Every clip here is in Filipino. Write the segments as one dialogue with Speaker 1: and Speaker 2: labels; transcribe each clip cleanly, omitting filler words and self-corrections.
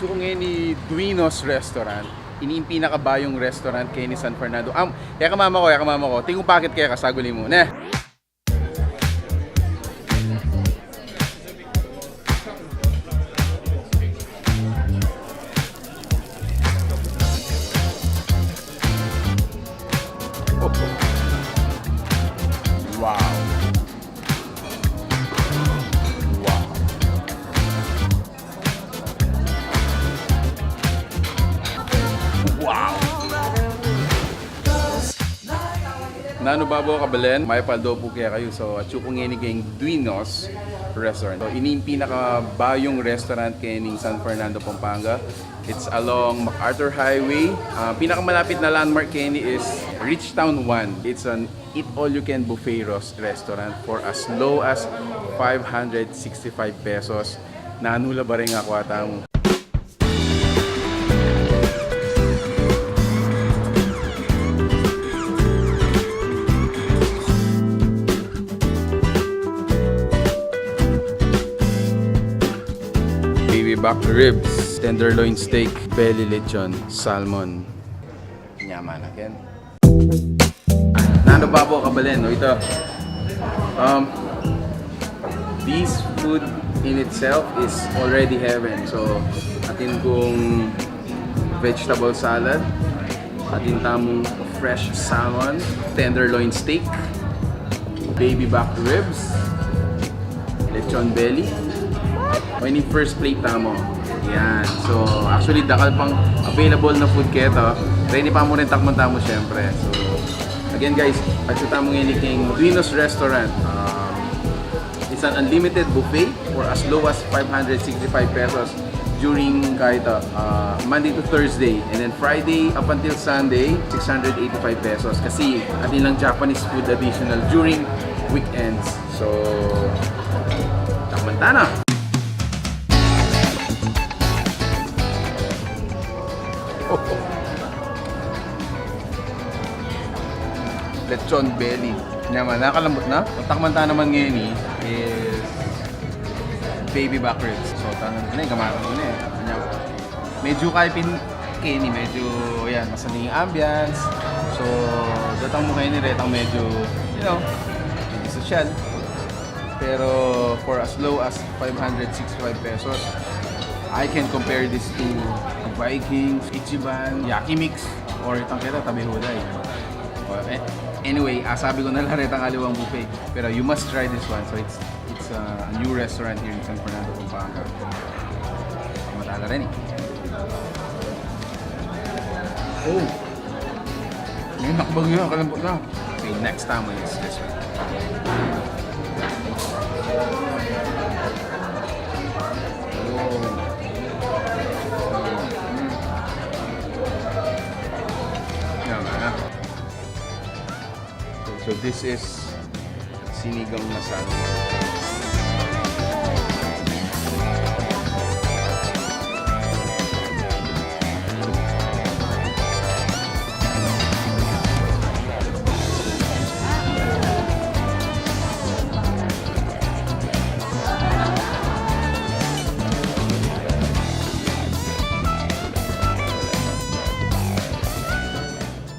Speaker 1: Achu ngayon ni Dwino's Restaurant. Ini yung pinakabayong restaurant kay ni San Fernando. Kaya kamama ko. Tingong bakit kaya kasaguli muna. Wow. Wow. Nano babo kabalen, may paldo po kaya kayo. So, at yung ngini kayong Dwino's Restaurant. So, ini yung pinakabayong restaurant kay ning San Fernando, Pampanga. It's along McArthur Highway. Pinakamalapit na landmark kay ni is Richtown 1. It's an eat-all-you-can buffet restaurant for as low as 565 pesos. Nanula ba rin ako atang baby back ribs, tenderloin steak, belly lechon, salmon. Nyaman again. Nano pa po kabalen, no? Ito. This food in itself is already heaven. So, atin kong vegetable salad, atin tamong fresh salmon, tenderloin steak, baby back ribs, lechon belly. O ini first plate tamo. Yan. So, actually, dakal pang available na food keto. Ready pa mo rin takman tamo syempre. So, again guys, pagkita mo ngayon king Dwino's Restaurant. It's an unlimited buffet for as low as 565 pesos during kahit Monday to Thursday. And then Friday up until Sunday, 685 pesos. Kasi atin lang Japanese food additional during weekends. So, takman na! Lechon belly. Naman, nakalambot na. Ang takmanta naman ngayon is baby back ribs. So, tangan na gamaran ko na medyo kaipin kini, medyo yan, masaling ambience. So, datang mo kayo ni Retang medyo, you know, medyo social. Pero, for as low as 565 pesos, I can compare this to Vikings, Ichiban, Yakimix, or itang kita tabi huday. Anyway, sabi ko na lang retang aliwang buffet. Pero you must try this one. So it's a new restaurant here in San Fernando, Pampanga. Matala rin Oh! Ngayon nakabag yun, kalambot na. Okay, next time is this one. So this is sinigang na salmon.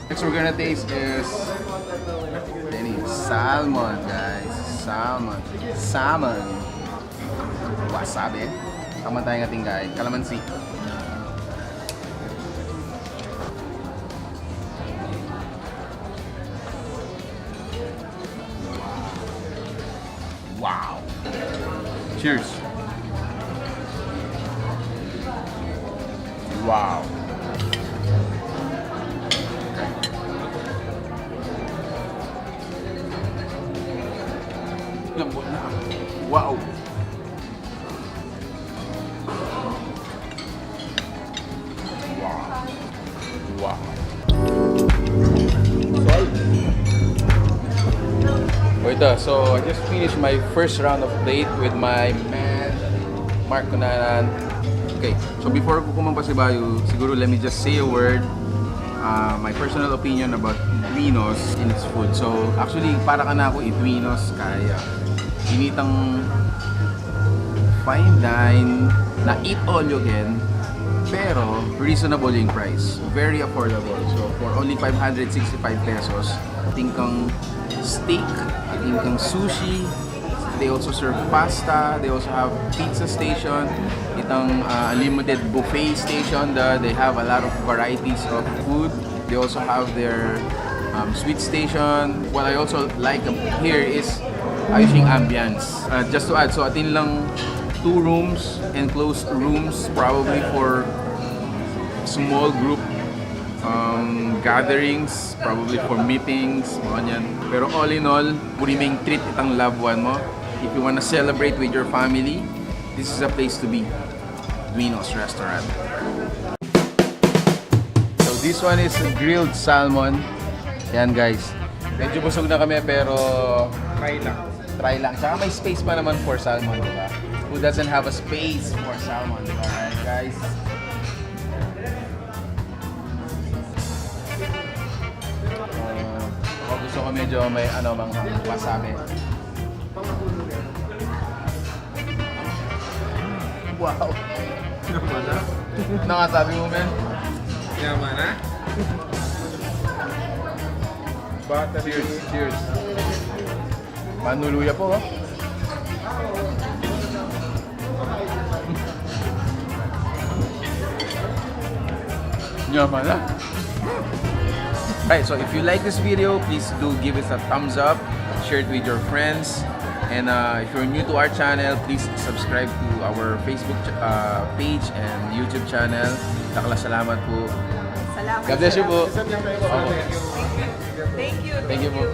Speaker 1: Next we're gonna taste is salmon, guys. Salmon. Wasabi. Tama tayo ng ating guide. Kalamansi. Wow. Cheers. Wow. Lambot na. Wow! Wow! So I just finished my first round of date with my man, Mark Kunanan. Okay, so before ko kumapasibayo, siguro let me just say a word. My personal opinion about Dwino's in its food. So actually, para ka na ako i-Dwino's kaya initang fine dine na eat all you can Pero reasonable yung price. Very affordable. So for only 565 pesos, ating kang steak, ating kang sushi. They also serve pasta. They also have pizza station. Itong unlimited buffet station. They have a lot of varieties of food. They also have their sweet station. What I also like here is ayosing ambience. Just to add, so atin lang 2 rooms, enclosed rooms, probably for small group gatherings, probably for meetings, mga yan. Pero all in all, puriming treat itang loved one mo. If you wanna celebrate with your family, this is a place to be. Dwino's Restaurant. So this one is grilled salmon. Yan guys. Medyo busog na kami pero try lang. Try lang. Tsaka may space pa naman for salmon, diba? Who doesn't have a space for salmon, diba? Alright guys. Gusto ko medyo may bang wasabi. Wow! Naman na? Nakasabi mo, men? Naman na? Cheers, cheers. Manuluya po, oh. Naman na? Alright, so if you like this video, please do give us a thumbs up, share it with your friends, and if you're new to our channel, please subscribe to our Facebook page and YouTube channel. Salamat po.
Speaker 2: Salamat.
Speaker 1: God bless you po.
Speaker 2: Thank you.
Speaker 1: Thank you po.